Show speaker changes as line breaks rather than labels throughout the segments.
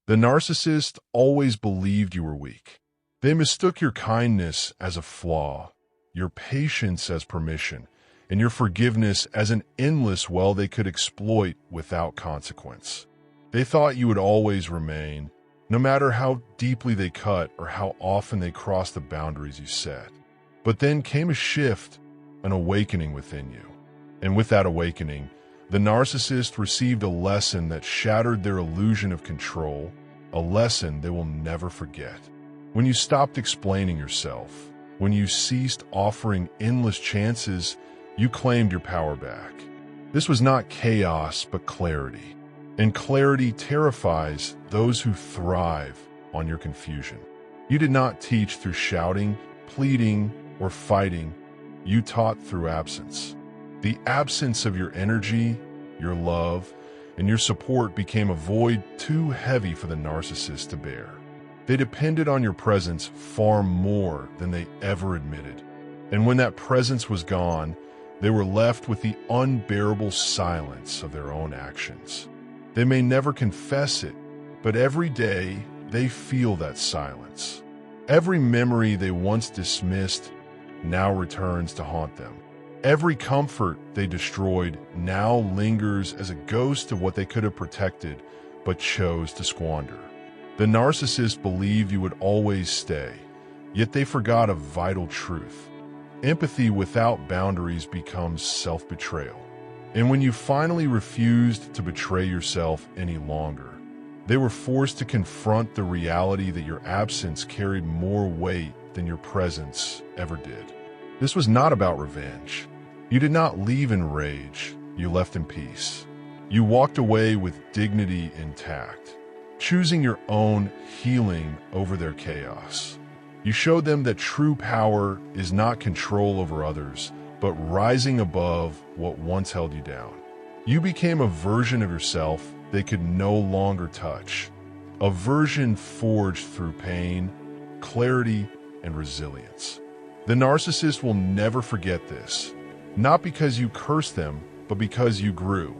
The narcissist always believed you were weak. They mistook your kindness as a flaw, your patience as permission, and your forgiveness as an endless well they could exploit without consequence. They thought you would always remain, no matter how deeply they cut or how often they crossed the boundaries you set. But then came a shift, an awakening within you. And with that awakening, the narcissist received a lesson that shattered their illusion of control, a lesson they will never forget. When you stopped explaining yourself, when you ceased offering endless chances, you claimed your power back. This was not chaos, but clarity. And clarity terrifies those who thrive on your confusion. You did not teach through shouting, pleading, or fighting. You taught through absence. The absence of your energy, your love, and your support became a void too heavy for the narcissist to bear. They depended on your presence far more than they ever admitted. And when that presence was gone, they were left with the unbearable silence of their own actions. They may never confess it, but every day they feel that silence. Every memory they once dismissed now returns to haunt them. Every comfort they destroyed now lingers as a ghost of what they could have protected but chose to squander. The narcissist believed you would always stay, yet they forgot a vital truth. Empathy without boundaries becomes self-betrayal. And when you finally refused to betray yourself any longer, they were forced to confront the reality that your absence carried more weight than your presence ever did. This was not about revenge. You did not leave in rage, you left in peace. You walked away with dignity intact, choosing your own healing over their chaos. You showed them that true power is not control over others, but rising above what once held you down. You became a version of yourself they could no longer touch, a version forged through pain, clarity, and resilience. The narcissist will never forget this, not because you cursed them, but because you grew.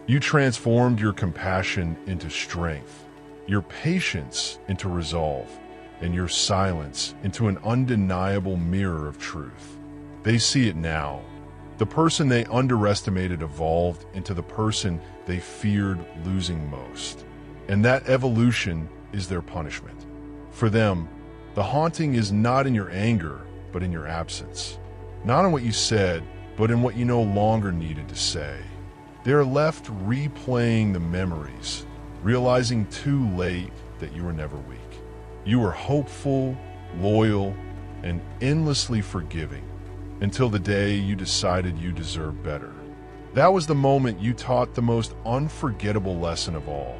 You transformed your compassion into strength, your patience into resolve, and your silence into an undeniable mirror of truth. They see it now. The person they underestimated evolved into the person they feared losing most. And that evolution is their punishment. For them, the haunting is not in your anger, but in your absence. Not in what you said, but in what you no longer needed to say. They are left replaying the memories, realizing too late that you were never weak. You were hopeful, loyal, and endlessly forgiving until the day you decided you deserved better. That was the moment you taught the most unforgettable lesson of all,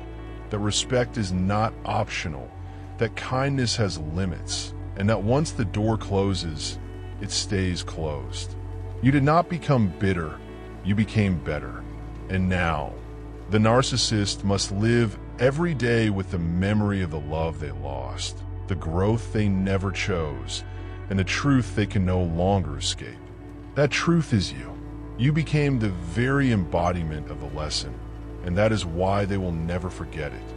that respect is not optional, that kindness has limits, and that once the door closes, it stays closed. You did not become bitter, you became better. And now, the narcissist must live every day with the memory of the love they lost, the growth they never chose, and the truth they can no longer escape. That truth is you. You became the very embodiment of the lesson, and that is why they will never forget it.